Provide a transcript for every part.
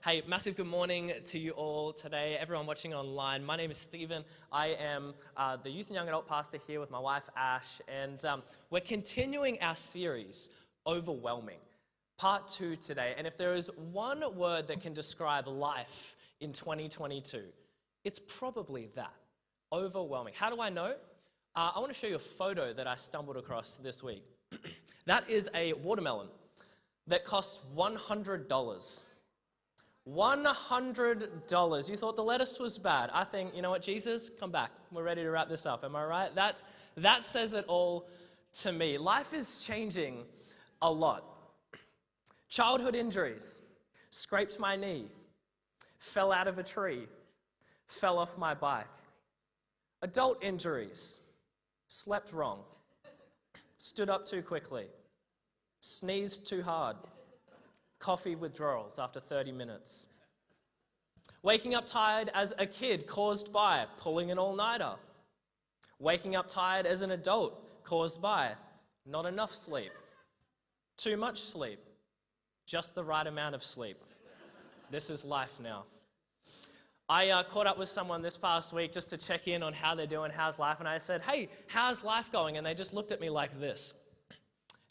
Hey, massive good morning to you all today, everyone watching online. My name is Stephen. I am the youth and young adult pastor here with my wife, Ash, and we're continuing our series, Overwhelming, part 2 today. And if there is one word that can describe life in 2022, it's probably that, overwhelming. How do I know? I want to show you a photo that I stumbled across this week. That is a watermelon that costs $100. $100. You thought the lettuce was bad. I think, you know what, Jesus, come back. We're ready to wrap this up. Am I right? That says it all to me. Life is changing a lot. Childhood injuries, scraped my knee, fell out of a tree, fell off my bike. Adult injuries, slept wrong, stood up too quickly, sneezed too hard, coffee withdrawals after 30 minutes. Waking up tired as a kid caused by pulling an all-nighter. Waking up tired as an adult caused by not enough sleep, too much sleep, just the right amount of sleep. This is life now. I caught up with someone this past week just to check in on how they're doing, how's life, and I said, hey, how's life going? And they just looked at me like this.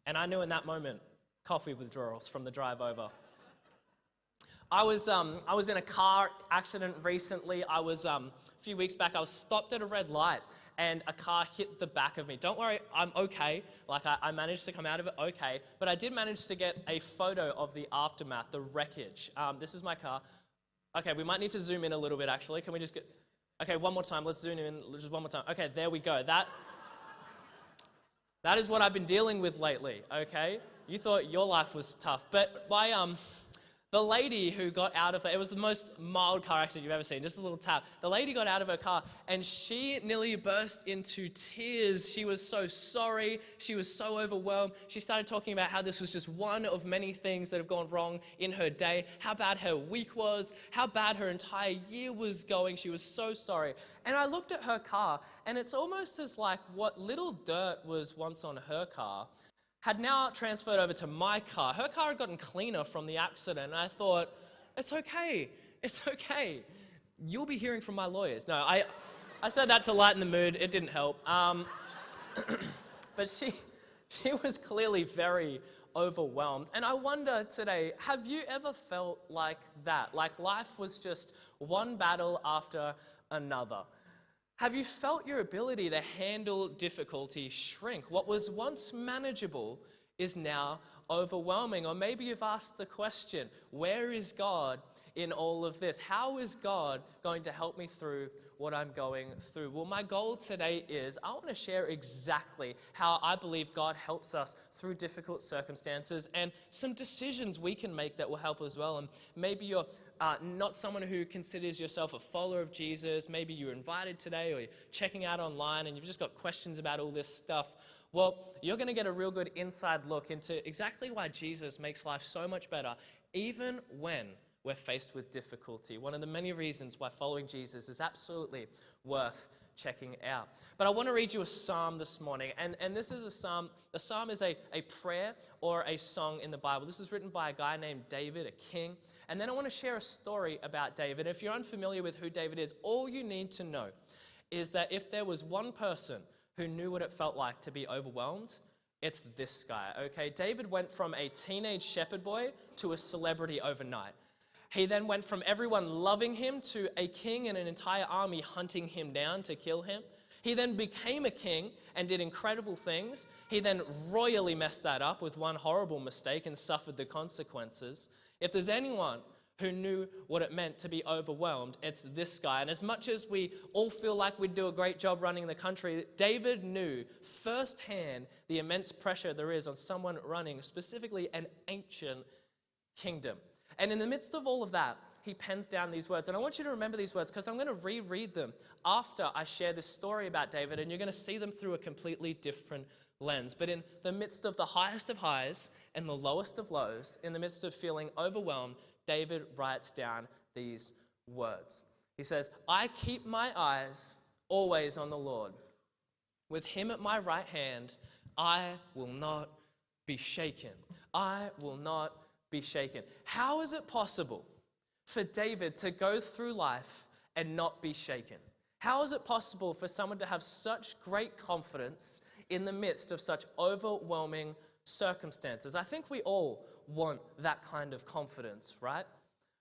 And I knew in that moment, coffee withdrawals from the drive over. I was in a car accident recently. A few weeks back, I was stopped at a red light and a car hit the back of me. Don't worry, I'm okay. I managed to come out of it okay, but I did manage to get a photo of the aftermath, the wreckage. This is my car. Okay, we might need to zoom in a little bit actually. Can we just get, okay, one more time, let's zoom in just one more time. Okay, there we go. That is what I've been dealing with lately, okay? You thought your life was tough, but the lady who got out of it was the most mild car accident you've ever seen, just a little tap. The lady got out of her car and she nearly burst into tears. She was so sorry. She was so overwhelmed. She started talking about how this was just one of many things that have gone wrong in her day, how bad her week was, how bad her entire year was going. She was so sorry. And I looked at her car and it's almost as like what little dirt was once on her car had now transferred over to my car. Her car had gotten cleaner from the accident, and I thought, it's okay. You'll be hearing from my lawyers. No, I said that to lighten the mood. It didn't help. But she was clearly very overwhelmed. And I wonder today, have you ever felt like that? Like life was just one battle after another? Have you felt your ability to handle difficulty shrink? What was once manageable is now overwhelming. Or maybe you've asked the question, where is God in all of this? How is God going to help me through what I'm going through? Well, my goal today is I want to share exactly how I believe God helps us through difficult circumstances and some decisions we can make that will help as well. And maybe you're not someone who considers yourself a follower of Jesus. Maybe you're invited today or you're checking out online and you've just got questions about all this stuff. Well, you're going to get a real good inside look into exactly why Jesus makes life so much better, even when we're faced with difficulty. One of the many reasons why following Jesus is absolutely worth checking out. But I want to read you a psalm this morning. And this is a psalm. The psalm is a prayer or a song in the Bible. This is written by a guy named David, a king. And then I want to share a story about David. If you're unfamiliar with who David is, all you need to know is that if there was one person who knew what it felt like to be overwhelmed, it's this guy, okay? David went from a teenage shepherd boy to a celebrity overnight. He then went from everyone loving him to a king and an entire army hunting him down to kill him. He then became a king and did incredible things. He then royally messed that up with one horrible mistake and suffered the consequences. If there's anyone who knew what it meant to be overwhelmed, it's this guy. And as much as we all feel like we'd do a great job running the country, David knew firsthand the immense pressure there is on someone running specifically an ancient kingdom. And in the midst of all of that, he pens down these words. And I want you to remember these words because I'm going to reread them after I share this story about David, and you're going to see them through a completely different lens. But in the midst of the highest of highs and the lowest of lows, in the midst of feeling overwhelmed, David writes down these words. He says, I keep my eyes always on the Lord. With him at my right hand, I will not be shaken. I will not be shaken. How is it possible for David to go through life and not be shaken? How is it possible for someone to have such great confidence in the midst of such overwhelming circumstances? I think we all want that kind of confidence, right?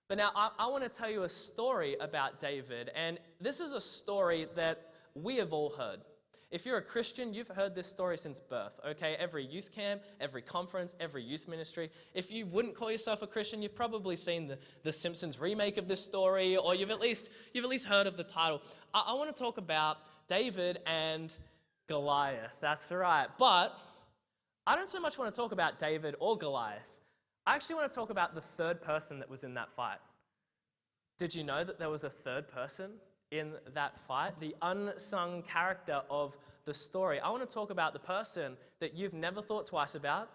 But now I want to tell you a story about David, and this is a story that we have all heard. If you're a Christian, you've heard this story since birth, okay? Every youth camp, every conference, every youth ministry. If you wouldn't call yourself a Christian, you've probably seen the Simpsons remake of this story, or you've at least heard of the title. I want to talk about David and Goliath, that's right. But I don't so much want to talk about David or Goliath. I actually want to talk about the third person that was in that fight. Did you know that there was a third person in that fight? The unsung character of the story. I want to talk about the person that you've never thought twice about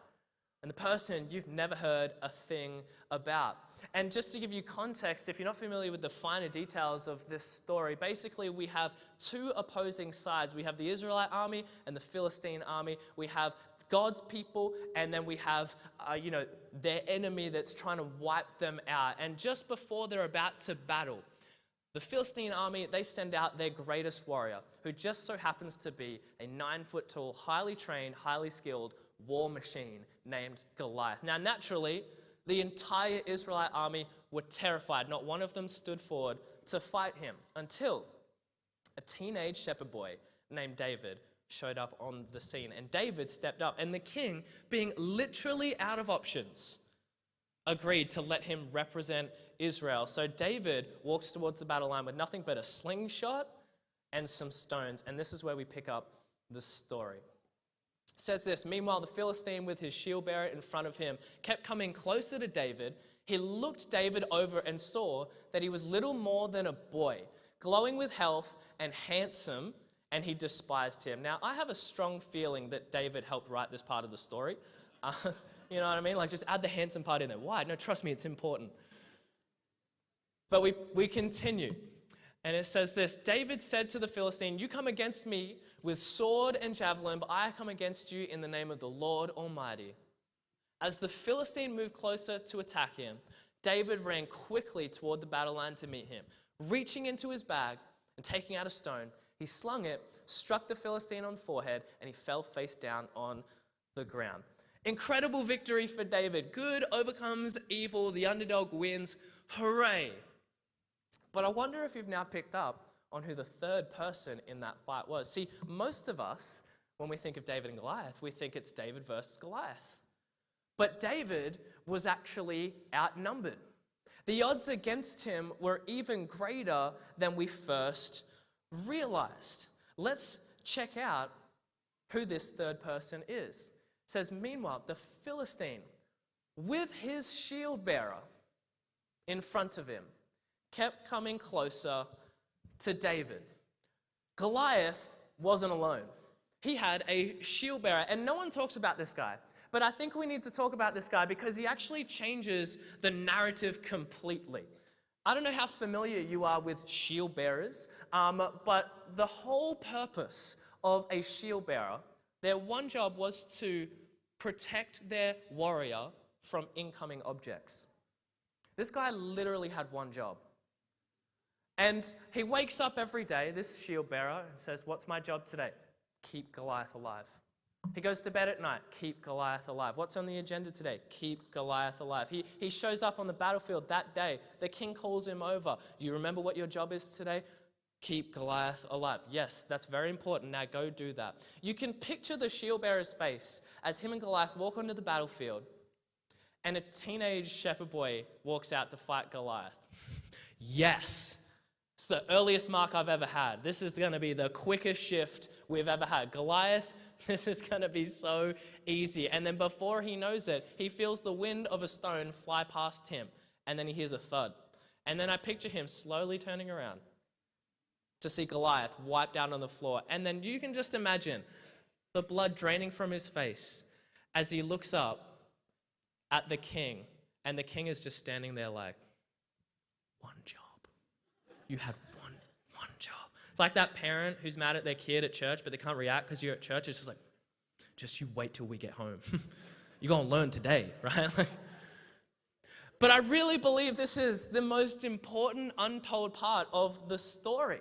and the person you've never heard a thing about. And just to give you context, if you're not familiar with the finer details of this story, basically we have two opposing sides. We have the Israelite army and the Philistine army. We have God's people, and then we have, their enemy that's trying to wipe them out. And just before they're about to battle, the Philistine army, they send out their greatest warrior, who just so happens to be a 9-foot tall, highly trained, highly skilled war machine named Goliath. Now, naturally, the entire Israelite army were terrified. Not one of them stood forward to fight him until a teenage shepherd boy named David showed up on the scene. And David stepped up, and the king, being literally out of options, agreed to let him represent Israel. So David walks towards the battle line with nothing but a slingshot and some stones. And this is where we pick up the story. It says this: meanwhile, the Philistine, with his shield bearer in front of him, kept coming closer to David. He looked David over and saw that he was little more than a boy, glowing with health and handsome, and he despised him. Now, I have a strong feeling that David helped write this part of the story. You know what I mean? Like, just add the handsome part in there. Why? No, trust me, it's important. But we continue. And it says this: David said to the Philistine, "You come against me with sword and javelin, but I come against you in the name of the Lord Almighty." As the Philistine moved closer to attack him, David ran quickly toward the battle line to meet him. Reaching into his bag and taking out a stone, he slung it, struck the Philistine on the forehead, and he fell face down on the ground. Incredible victory for David. Good overcomes evil. The underdog wins. Hooray! But I wonder if you've now picked up on who the third person in that fight was. See, most of us, when we think of David and Goliath, we think it's David versus Goliath. But David was actually outnumbered. The odds against him were even greater than we first realized. Let's check out who this third person is. It says, meanwhile, the Philistine, with his shield bearer in front of him, kept coming closer to David. Goliath wasn't alone. He had a shield bearer, and no one talks about this guy. But I think we need to talk about this guy because he actually changes the narrative completely. I don't know how familiar you are with shield bearers, but the whole purpose of a shield bearer, their one job was to protect their warrior from incoming objects. This guy literally had one job. And he wakes up every day, this shield bearer, and says, "What's my job today? Keep Goliath alive." He goes to bed at night, keep Goliath alive. What's on the agenda today? Keep Goliath alive. He shows up on the battlefield that day. The king calls him over. Do you remember what your job is today? Keep Goliath alive. Yes, that's very important. Now go do that. You can picture the shield bearer's face as him and Goliath walk onto the battlefield, and a teenage shepherd boy walks out to fight Goliath. Yes. It's the earliest mark I've ever had. This is going to be the quickest shift we've ever had. Goliath, this is going to be so easy. And then before he knows it, he feels the wind of a stone fly past him. And then he hears a thud. And then I picture him slowly turning around to see Goliath wiped out on the floor. And then you can just imagine the blood draining from his face as he looks up at the king. And the king is just standing there like, one job. You had one job. It's like that parent who's mad at their kid at church, but they can't react because you're at church. It's just like, just you wait till we get home. You're going to learn today, right? But I really believe this is the most important untold part of the story.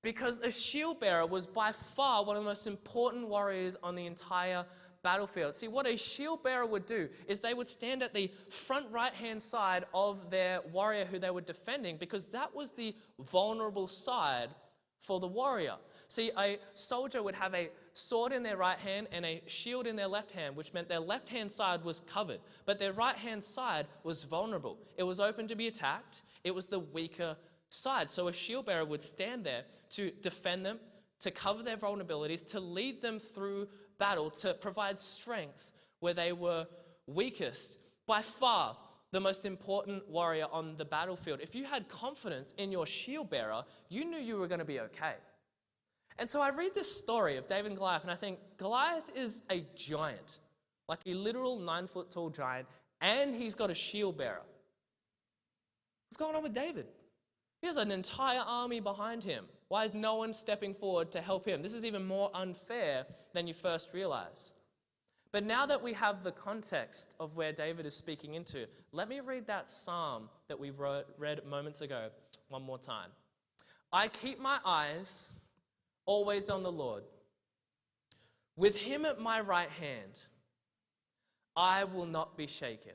Because a shield bearer was by far one of the most important warriors on the entire battlefield. See, what a shield bearer would do is they would stand at the front right-hand side of their warrior who they were defending, because that was the vulnerable side for the warrior. See, a soldier would have a sword in their right hand and a shield in their left hand, which meant their left-hand side was covered, but their right-hand side was vulnerable. It was open to be attacked. It was the weaker side. So a shield bearer would stand there to defend them, to cover their vulnerabilities, to lead them through battle, to provide strength where they were weakest. By far, the most important warrior on the battlefield. If you had confidence in your shield bearer, you knew you were going to be okay. And so I read this story of David and Goliath, and I think Goliath is a giant, like a literal 9-foot tall giant, and he's got a shield bearer. What's going on with David? He has an entire army behind him. Why is no one stepping forward to help him? This is even more unfair than you first realize. But now that we have the context of where David is speaking into, let me read that psalm that we read moments ago one more time. I keep my eyes always on the Lord. With him at my right hand, I will not be shaken.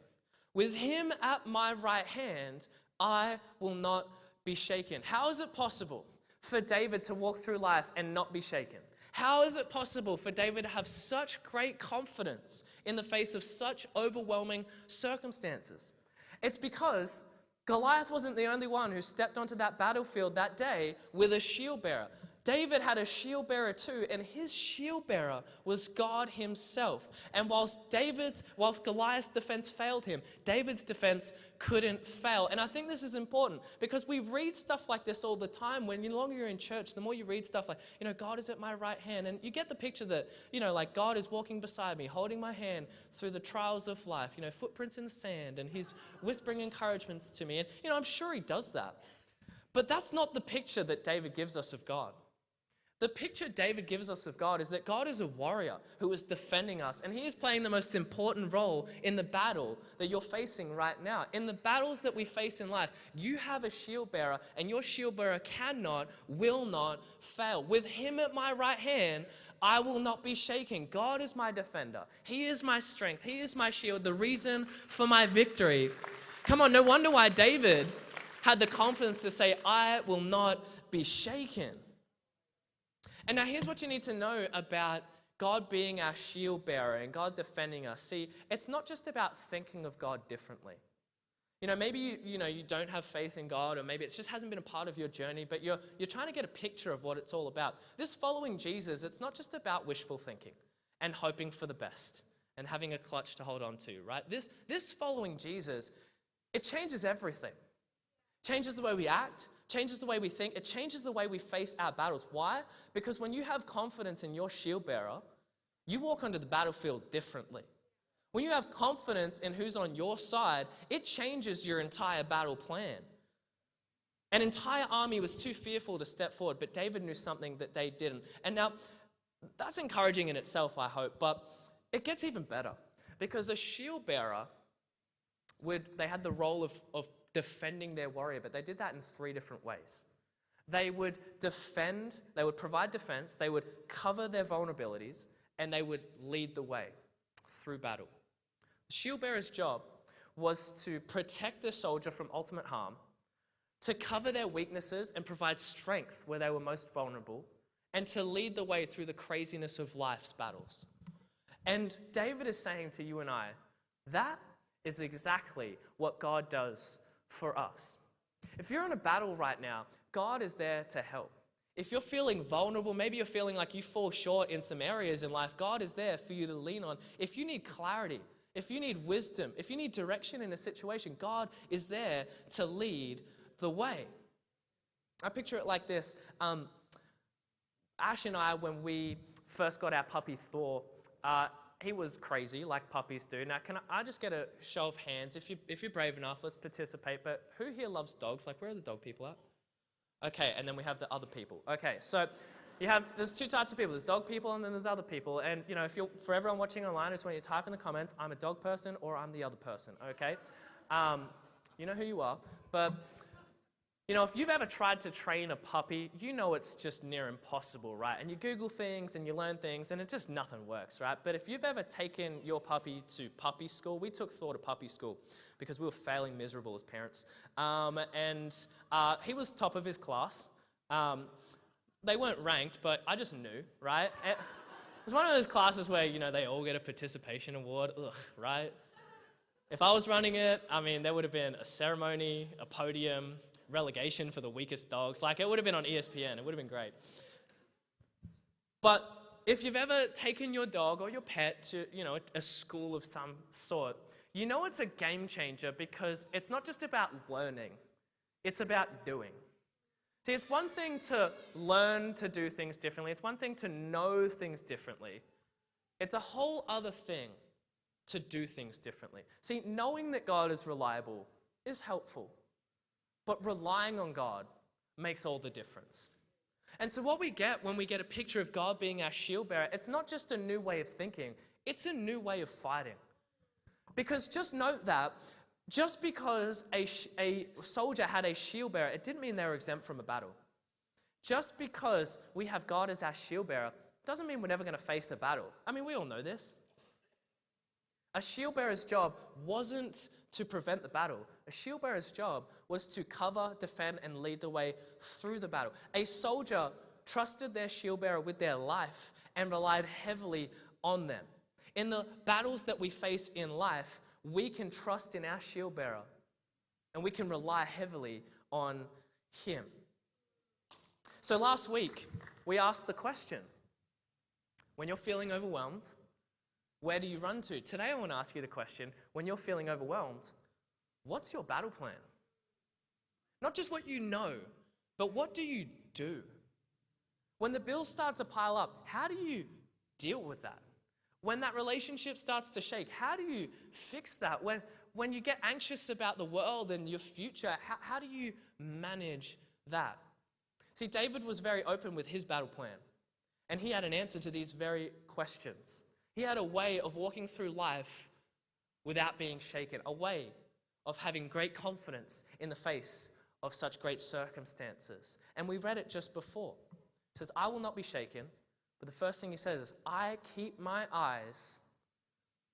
With him at my right hand, I will not be shaken. How is it possible for David to walk through life and not be shaken? How is it possible for David to have such great confidence in the face of such overwhelming circumstances? It's because Goliath wasn't the only one who stepped onto that battlefield that day with a shield bearer. David had a shield bearer too, and his shield bearer was God himself. And whilst Goliath's defense failed him, David's defense couldn't fail. And I think this is important because we read stuff like this all the time. When the longer you're in church, the more you read stuff like, God is at my right hand. And you get the picture that, like God is walking beside me, holding my hand through the trials of life, footprints in the sand, and he's whispering encouragements to me. And, I'm sure he does that. But that's not the picture that David gives us of God. The picture David gives us of God is that God is a warrior who is defending us, and he is playing the most important role in the battle that you're facing right now. In the battles that we face in life, you have a shield bearer, and your shield bearer will not fail. With him at my right hand, I will not be shaken. God is my defender. He is my strength. He is my shield, the reason for my victory. Come on, no wonder why David had the confidence to say, I will not be shaken. And now here's what you need to know about God being our shield bearer and God defending us. See, it's not just about thinking of God differently. Maybe you don't have faith in God, or maybe it just hasn't been a part of your journey, but you're trying to get a picture of what it's all about. This following Jesus, it's not just about wishful thinking and hoping for the best and having a clutch to hold on to, right? This following Jesus, it changes everything. Changes the way we act, changes the way we think, it changes the way we face our battles. Why? Because when you have confidence in your shield bearer, you walk onto the battlefield differently. When you have confidence in who's on your side, it changes your entire battle plan. An entire army was too fearful to step forward, but David knew something that they didn't. And now, that's encouraging in itself, I hope, but it gets even better. Because a shield bearer, they had the role of defending their warrior, but they did that in 3 different ways. They would defend, they would provide defense, they would cover their vulnerabilities, and they would lead the way through battle. The shield bearer's job was to protect the soldier from ultimate harm, to cover their weaknesses and provide strength where they were most vulnerable, and to lead the way through the craziness of life's battles. And David is saying to you and I, that is exactly what God does for us. If you're in a battle right now, God is there to help. If you're feeling vulnerable, maybe you're feeling like you fall short in some areas in life, God is there for you to lean on. If you need clarity, if you need wisdom, if you need direction in a situation, God is there to lead the way. I picture it like this. Ash and I, when we first got our puppy Thor, he was crazy, like puppies do. Now, can I just get a show of hands? If you're brave enough, let's participate. But who here loves dogs? Like, where are the dog people at? Okay, and then we have the other people. Okay, so there's 2 types of people. There's dog people and then there's other people. And, for everyone watching online, I just want you to type in the comments, I'm a dog person or I'm the other person, okay? You know who you are. But, if you've ever tried to train a puppy, you know it's just near impossible, right? And you Google things and you learn things and it just nothing works, right? But if you've ever taken your puppy to puppy school, we took Thor to puppy school because we were failing miserable as parents. He was top of his class. They weren't ranked, but I just knew, right? It was one of those classes where, they all get a participation award, right? If I was running it, there would have been a ceremony, a podium, relegation for the weakest dogs. It would have been on ESPN. It would have been great. But if you've ever taken your dog or your pet to, a school of some sort, it's a game changer because it's not just about learning. It's about doing. See, it's one thing to learn to do things differently. It's one thing to know things differently. It's a whole other thing to do things differently. See, knowing that God is reliable is helpful, but relying on God makes all the difference. And so what we get when we get a picture of God being our shield bearer, it's not just a new way of thinking, it's a new way of fighting. Because just note that just because a soldier had a shield bearer, it didn't mean they were exempt from a battle. Just because we have God as our shield bearer doesn't mean we're never going to face a battle. We all know this. A shield bearer's job wasn't to prevent the battle. A shield bearer's job was to cover, defend, and lead the way through the battle. A soldier trusted their shield bearer with their life and relied heavily on them. In the battles that we face in life, we can trust in our shield bearer and we can rely heavily on him. So last week, we asked the question, when you're feeling overwhelmed, where do you run to? Today I want to ask you the question, when you're feeling overwhelmed, what's your battle plan? Not just what you know, but what do you do? When the bills start to pile up, how do you deal with that? When that relationship starts to shake, how do you fix that? When you get anxious about the world and your future, how do you manage that? See, David was very open with his battle plan, and he had an answer to these very questions. He had a way of walking through life without being shaken, a way of having great confidence in the face of such great circumstances. And we read it just before. It says, I will not be shaken. But the first thing he says is, I keep my eyes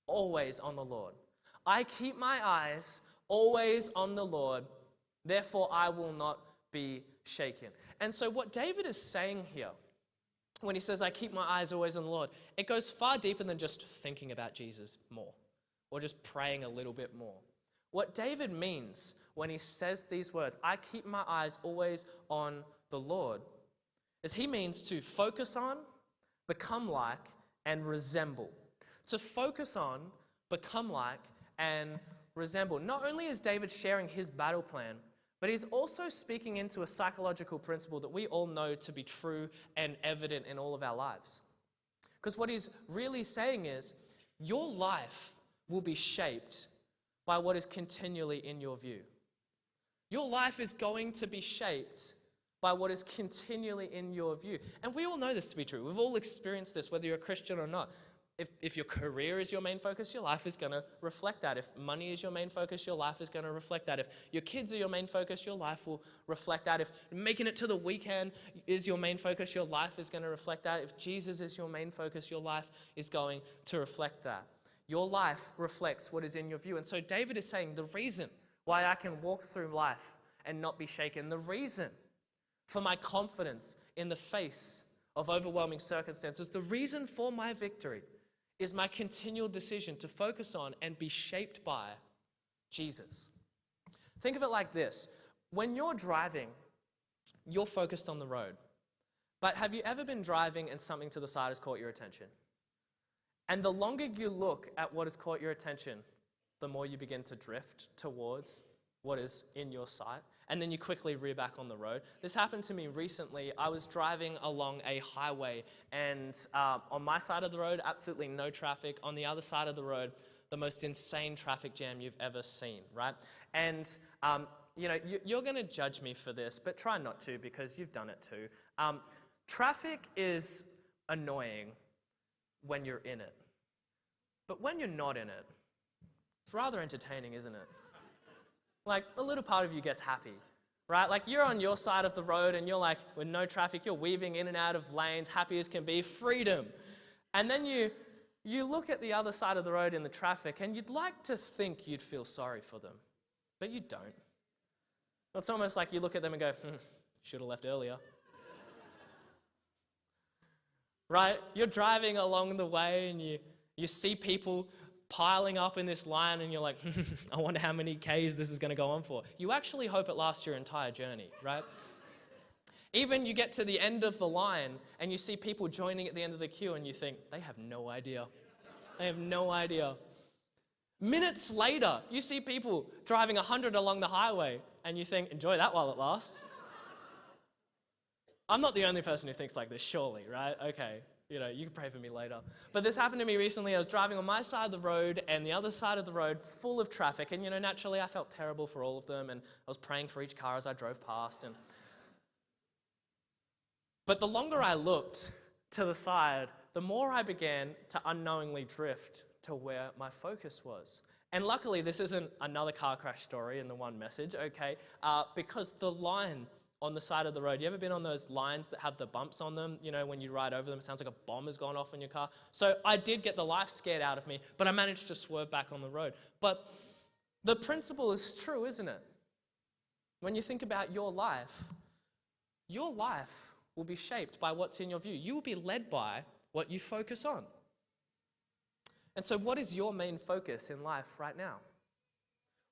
always on the Lord. I keep my eyes always on the Lord. Therefore, I will not be shaken. And so what David is saying here, when he says, I keep my eyes always on the Lord, it goes far deeper than just thinking about Jesus more or just praying a little bit more. What David means when he says these words, I keep my eyes always on the Lord, is he means to focus on, become like, and resemble. To focus on, become like, and resemble. Not only is David sharing his battle plan, but he's also speaking into a psychological principle that we all know to be true and evident in all of our lives. Because what he's really saying is, your life will be shaped by what is continually in your view. Your life is going to be shaped by what is continually in your view. And we all know this to be true. We've all experienced this, whether you're a Christian or not. If your career is your main focus, your life is going to reflect that. If money is your main focus, your life is going to reflect that. If your kids are your main focus, your life will reflect that. If making it to the weekend is your main focus, your life is going to reflect that. If Jesus is your main focus, your life is going to reflect that. Your life reflects what is in your view. And so David is saying the reason why I can walk through life and not be shaken, the reason for my confidence in the face of overwhelming circumstances, the reason for my victory is my continual decision to focus on and be shaped by Jesus. Think of it like this. When you're driving, you're focused on the road. But have you ever been driving and something to the side has caught your attention? And the longer you look at what has caught your attention, the more you begin to drift towards what is in your sight. And then you quickly rear back on the road. This happened to me recently. I was driving along a highway, and on my side of the road, absolutely no traffic. On the other side of the road, the most insane traffic jam you've ever seen, right? And you're going to judge me for this, but try not to, because you've done it too. Traffic is annoying when you're in it. But when you're not in it, it's rather entertaining, isn't it? Like, a little part of you gets happy, right? Like, you're on your side of the road and you're like, with no traffic, you're weaving in and out of lanes, happy as can be, freedom. And then you look at the other side of the road in the traffic and you'd like to think you'd feel sorry for them, but you don't. It's almost like you look at them and go, should have left earlier. Right? You're driving along the way and you see people piling up in this line and you're like, I wonder how many Ks this is going to go on for. You actually hope it lasts your entire journey, right? Even you get to the end of the line and you see people joining at the end of the queue and you think, they have no idea. They have no idea. Minutes later, you see people driving 100 along the highway and you think, enjoy that while it lasts. I'm not the only person who thinks like this, surely, right? Okay, you can pray for me later. But this happened to me recently. I was driving on my side of the road and the other side of the road full of traffic. And, naturally I felt terrible for all of them. And I was praying for each car as I drove past. But the longer I looked to the side, the more I began to unknowingly drift to where my focus was. And luckily, this isn't another car crash story in the one message, okay? Because the line on the side of the road, you ever been on those lines that have the bumps on them? When you ride over them, it sounds like a bomb has gone off in your car. So I did get the life scared out of me, but I managed to swerve back on the road. But the principle is true, isn't it? When you think about your life will be shaped by what's in your view. You will be led by what you focus on. And so what is your main focus in life right now?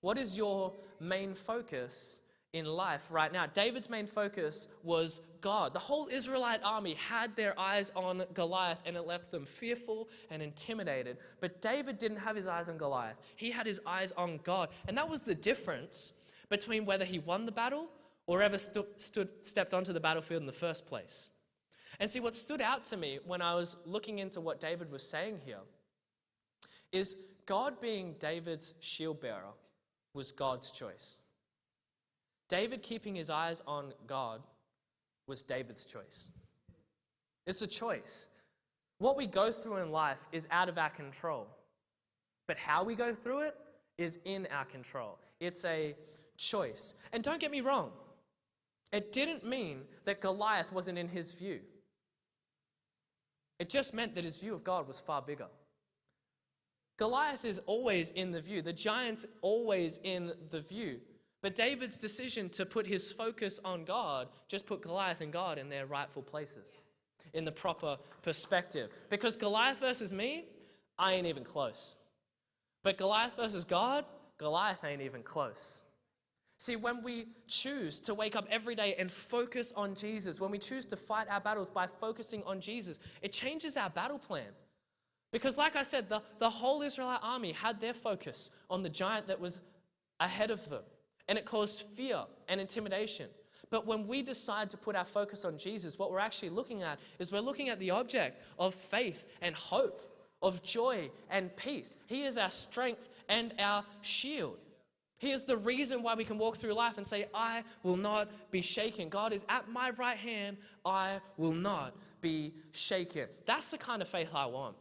What is your main focus in life right now? David's main focus was God. The whole Israelite army had their eyes on Goliath and it left them fearful and intimidated. But David didn't have his eyes on Goliath. He had his eyes on God. And that was the difference between whether he won the battle or ever stepped onto the battlefield in the first place. And see, what stood out to me when I was looking into what David was saying here is God being David's shield bearer was God's choice. David keeping his eyes on God was David's choice. It's a choice. What we go through in life is out of our control, but how we go through it is in our control. It's a choice. And don't get me wrong, it didn't mean that Goliath wasn't in his view. It just meant that his view of God was far bigger. Goliath is always in the view. The giant's always in the view. But David's decision to put his focus on God just put Goliath and God in their rightful places, in the proper perspective. Because Goliath versus me, I ain't even close. But Goliath versus God, Goliath ain't even close. See, when we choose to wake up every day and focus on Jesus, when we choose to fight our battles by focusing on Jesus, it changes our battle plan. Because like I said, the whole Israelite army had their focus on the giant that was ahead of them. And it caused fear and intimidation. But when we decide to put our focus on Jesus, what we're actually looking at is we're looking at the object of faith and hope, of joy and peace. He is our strength and our shield. He is the reason why we can walk through life and say, I will not be shaken. God is at my right hand. I will not be shaken. That's the kind of faith I want.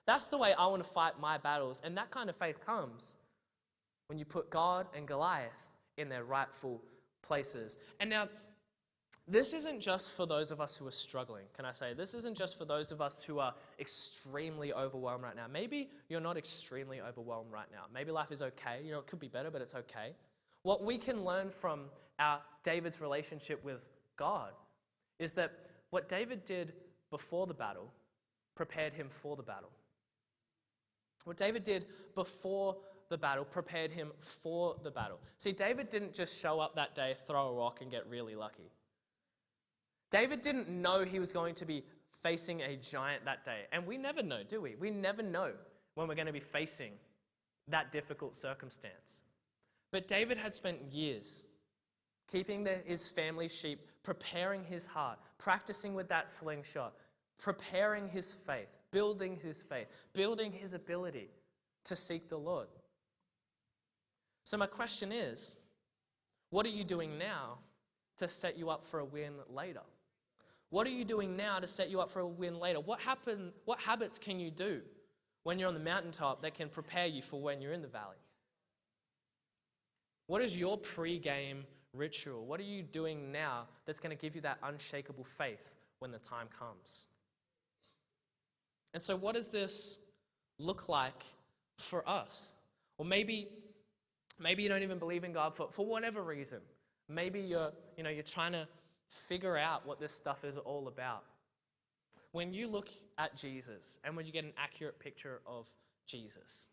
That's the way I want to fight my battles. And that kind of faith comes when you put God and Goliath in their rightful places. And now, this isn't just for those of us who are struggling, can I say? This isn't just for those of us who are extremely overwhelmed right now. Maybe you're not extremely overwhelmed right now. Maybe life is okay. It could be better, but it's okay. What we can learn from David's relationship with God is that what David did before the battle prepared him for the battle. What David did before the battle prepared him for the battle. See, David didn't just show up that day, throw a rock, and get really lucky. David didn't know he was going to be facing a giant that day. And we never know, do we? We never know when we're going to be facing that difficult circumstance. But David had spent years keeping his family's sheep, preparing his heart, practicing with that slingshot, preparing his faith, building his ability to seek the Lord. So my question is, what are you doing now to set you up for a win later? What are you doing now to set you up for a win later? What habits can you do when you're on the mountaintop that can prepare you for when you're in the valley? What is your pre-game ritual? What are you doing now that's going to give you that unshakable faith when the time comes? And so what does this look like for us? Or maybe you don't even believe in God for whatever reason. Maybe you're trying to figure out what this stuff is all about. When you look at Jesus and when you get an accurate picture of Jesus,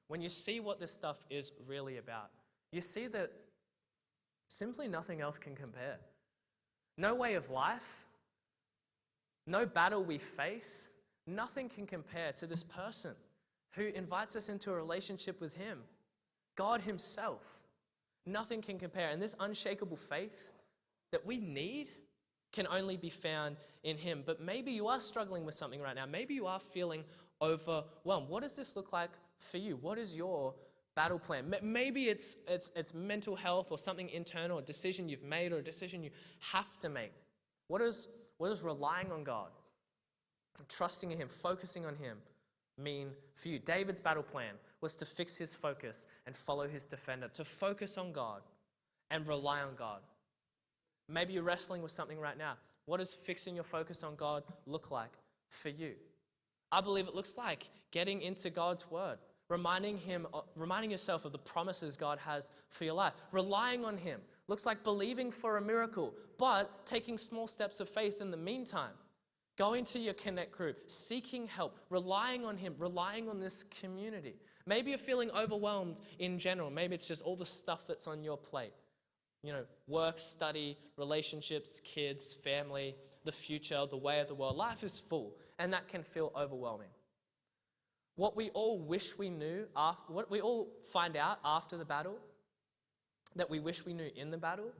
when you see what this stuff is really about, you see that simply nothing else can compare. No way of life, no battle we face, nothing can compare to this person who invites us into a relationship with him, God himself. Nothing can compare. And this unshakable faith that we need can only be found in him. But maybe you are struggling with something right now. Maybe you are feeling overwhelmed. What does this look like for you? What is your battle plan? Maybe it's mental health or something internal, a decision you've made or a decision you have to make. What does relying on God, trusting in him, focusing on him mean for you? David's battle plan was to fix his focus and follow his defender, to focus on God and rely on God. Maybe you're wrestling with something right now. What does fixing your focus on God look like for you? I believe it looks like getting into God's word, reminding yourself of the promises God has for your life. Relying on him looks like believing for a miracle, but taking small steps of faith in the meantime. Going to your connect group, seeking help, relying on him, relying on this community. Maybe you're feeling overwhelmed in general. Maybe it's just all the stuff that's on your plate. Work, study, relationships, kids, family, the future, the way of the world. Life is full, and that can feel overwhelming. What we all wish we knew, what we all find out after the battle, that we wish we knew in the battle,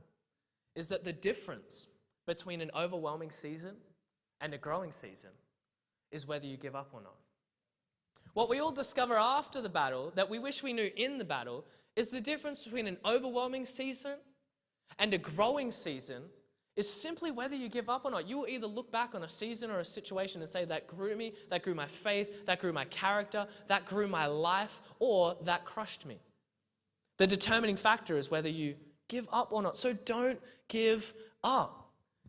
is that the difference between an overwhelming season and a growing season is whether you give up or not. What we all discover after the battle that we wish we knew in the battle is the difference between an overwhelming season and a growing season is simply whether you give up or not. You will either look back on a season or a situation and say, that grew me, that grew my faith, that grew my character, that grew my life, or that crushed me. The determining factor is whether you give up or not. So don't give up.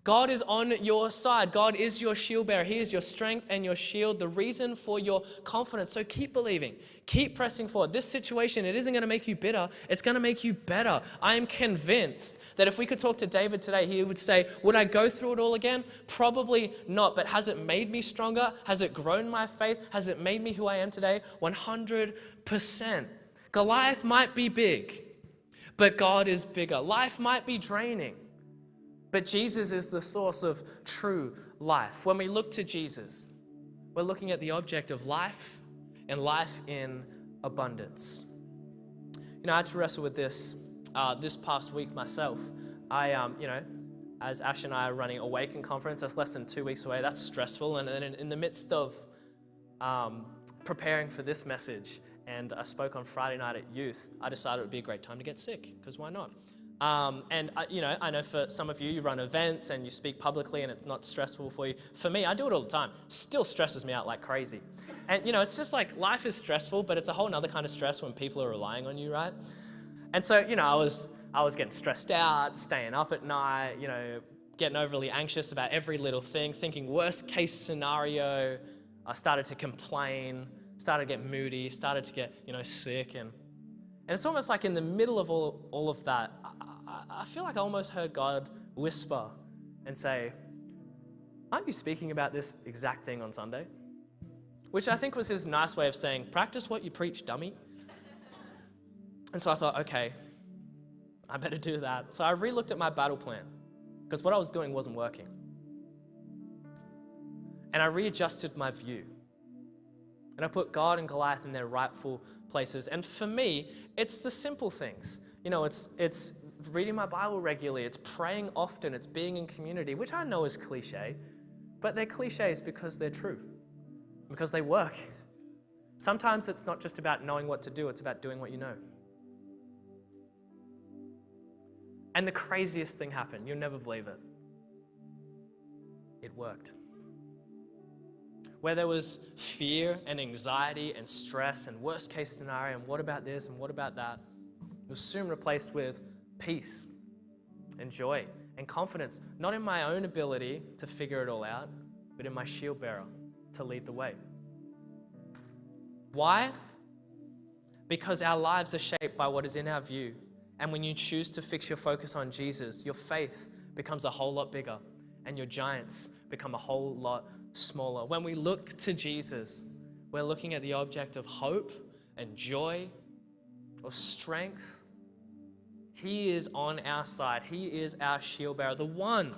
God is on your side. God is your shield bearer. He is your strength and your shield, the reason for your confidence. So keep believing. Keep pressing forward. This situation, it isn't going to make you bitter. It's going to make you better. I am convinced that if we could talk to David today, he would say, would I go through it all again? Probably not. But has it made me stronger? Has it grown my faith? Has it made me who I am today? 100%. Goliath might be big, but God is bigger. Life might be draining, but Jesus is the source of true life. When we look to Jesus, we're looking at the object of life and life in abundance. I had to wrestle with this past week myself. As Ash and I are running Awaken Conference, that's less than 2 weeks away. That's stressful. And then in the midst of preparing for this message, and I spoke on Friday night at youth, I decided it would be a great time to get sick, because why not? I know for some of you, you run events and you speak publicly and it's not stressful for you. For me, I do it all the time. Still stresses me out like crazy. And, it's just like life is stressful, but it's a whole nother kind of stress when people are relying on you, right? And so, I was getting stressed out, staying up at night, getting overly anxious about every little thing, thinking worst case scenario. I started to complain, started to get moody, started to get, sick. And it's almost like in the middle of all of that, I feel like I almost heard God whisper and say, aren't you speaking about this exact thing on Sunday? Which I think was his nice way of saying, practice what you preach, dummy. And so I thought, okay, I better do that. So I re-looked at my battle plan because what I was doing wasn't working. And I readjusted my view. And I put God and Goliath in their rightful places. And for me, it's the simple things. It's reading my Bible regularly. It's praying often. It's being in community, which I know is cliche, but they're cliches because they're true, because they work. Sometimes it's not just about knowing what to do. It's about doing what you know. And the craziest thing happened. You'll never believe it. It worked. Where there was fear and anxiety and stress and worst case scenario and what about this and what about that, it was soon replaced with peace and joy and confidence, not in my own ability to figure it all out, but in my shield bearer to lead the way. Why? Because our lives are shaped by what is in our view. And when you choose to fix your focus on Jesus, your faith becomes a whole lot bigger and your giants become a whole lot smaller. When we look to Jesus, we're looking at the object of hope and joy, of strength. He is on our side. He is our shield bearer, the one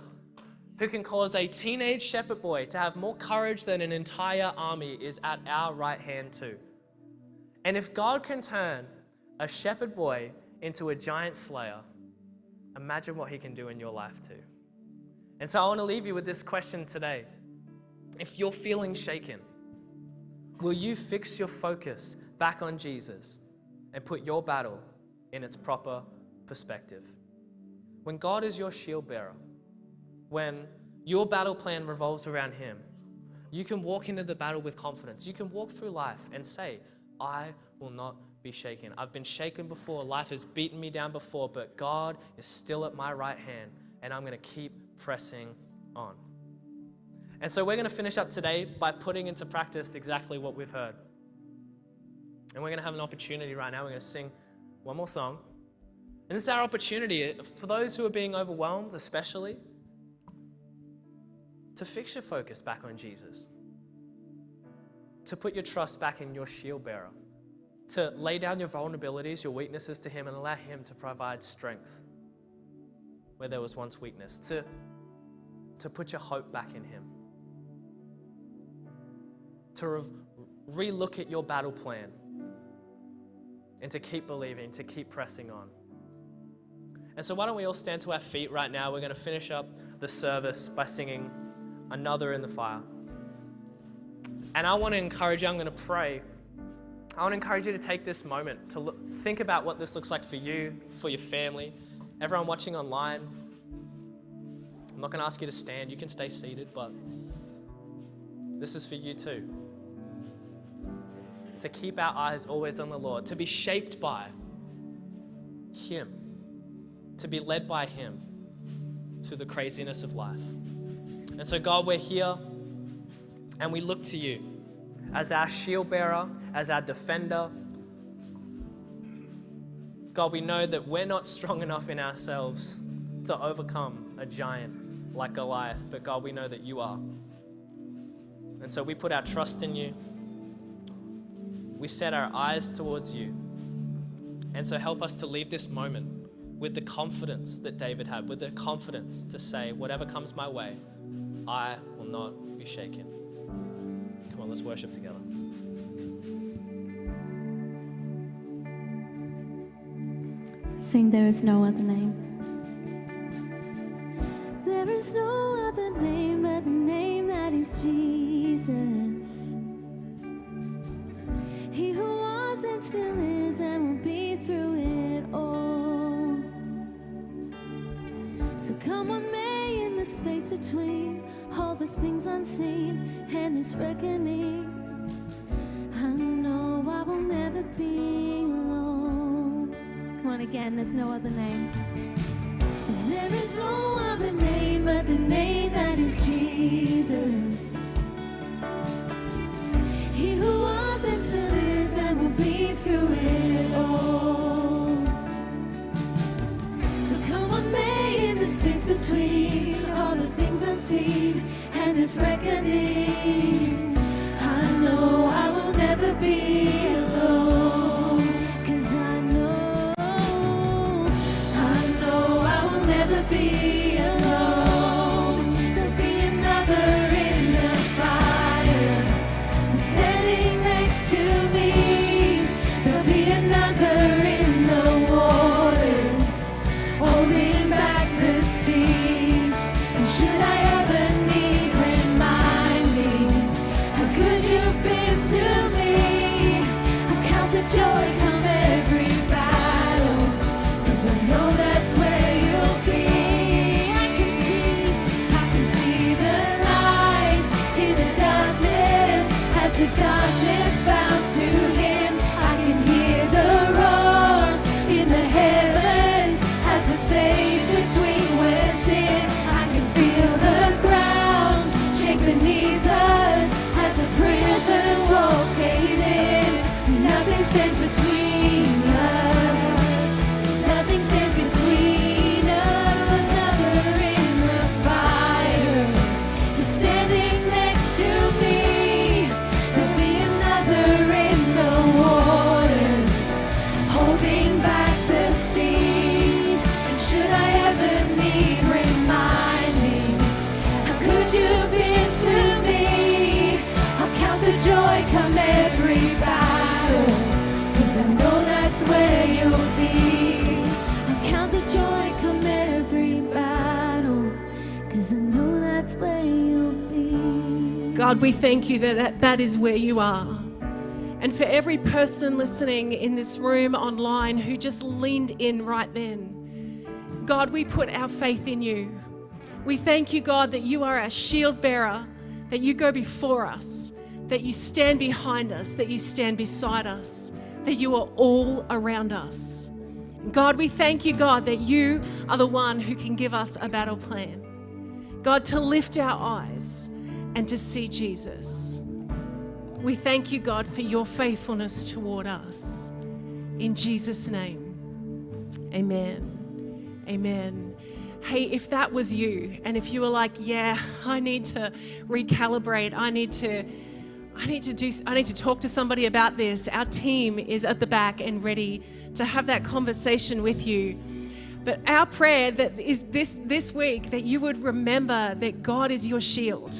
who can cause a teenage shepherd boy to have more courage than an entire army is at our right hand too. And if God can turn a shepherd boy into a giant slayer, imagine what he can do in your life too. And so I want to leave you with this question today. If you're feeling shaken, will you fix your focus back on Jesus and put your battle in its proper perspective? When God is your shield bearer, when your battle plan revolves around him, you can walk into the battle with confidence. You can walk through life and say, I will not be shaken. I've been shaken before. Life has beaten me down before, but God is still at my right hand, and I'm going to keep pressing on. And so we're going to finish up today by putting into practice exactly what we've heard. And we're going to have an opportunity right now. We're going to sing one more song. And this is our opportunity, for those who are being overwhelmed especially, to fix your focus back on Jesus, to put your trust back in your shield bearer, to lay down your vulnerabilities, your weaknesses to him and allow him to provide strength where there was once weakness, to put your hope back in him, to re-look at your battle plan and to keep believing, to keep pressing on. And so why don't we all stand to our feet right now? We're going to finish up the service by singing Another in the Fire. And I want to encourage you, I'm going to pray. I want to encourage you to take this moment to think about what this looks like for you, for your family, everyone watching online. I'm not going to ask you to stand. You can stay seated, but this is for you too. To keep our eyes always on the Lord, to be shaped by him, to be led by him through the craziness of life. And so God, we're here and we look to you as our shield bearer, as our defender. God, we know that we're not strong enough in ourselves to overcome a giant like Goliath, but God, we know that you are. And so we put our trust in you. We set our eyes towards you. And so help us to leave this moment with the confidence that David had, with the confidence to say, whatever comes my way, I will not be shaken. Come on, let's worship together. Sing, there is no other name. There is no other name but the name that is Jesus. He who was and still is and will be through it all. So come on, May, in the space between all the things unseen and this reckoning. I know I will never be alone. Come on again, there's no other name. 'Cause there is no other name but the name that is Jesus. He who was and still is and will be through it all. So come on, May, in the space between all the things I've seen and this reckoning. I know I will never be alone. 'Cause I know I will never be alone. There'll be another in the fire standing next to me. There'll be another in the waters holding back the seas. And should I ever need reminding how good you've been to me, I count the joy come every battle, 'cause I know that's where you'll be. 'cause I know that's where you'll be. I'll count the joy come every battle, 'cause I know that's where you'll be. God, we thank you that that is where you are. And for every person listening in this room online who just leaned in right then, God, we put our faith in you. We thank you, God, that you are our shield bearer, that you go before us, that you stand behind us, that you stand beside us, that you are all around us. God, we thank you, God, that you are the one who can give us a battle plan. God, to lift our eyes and to see Jesus. We thank you, God, for your faithfulness toward us. In Jesus' name, amen. Amen. Hey, if that was you, and if you were like, yeah, I need to recalibrate, I need to talk to somebody about this, our team is at the back and ready to have that conversation with you. But our prayer that is this week, that you would remember that God is your shield,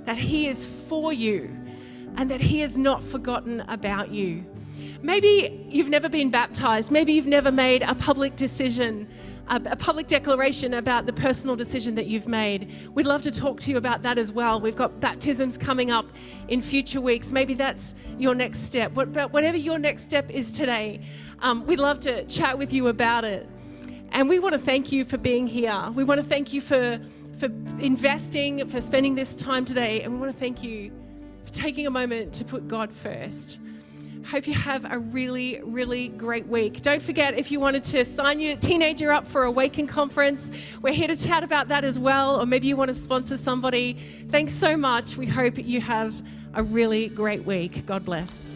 that He is for you, and that He has not forgotten about you. Maybe you've never been baptized. Maybe you've never made a public decision, a public declaration about the personal decision that you've made. We'd love to talk to you about that as well. We've got baptisms coming up in future weeks. Maybe that's your next step. But whatever your next step is today, we'd love to chat with you about it. And we want to thank you for being here. We want to thank you for investing, for spending this time today. And we want to thank you for taking a moment to put God first. Hope you have a really, really great week. Don't forget, if you wanted to sign your teenager up for Awaken Conference, we're here to chat about that as well. Or maybe you want to sponsor somebody. Thanks so much. We hope you have a really great week. God bless.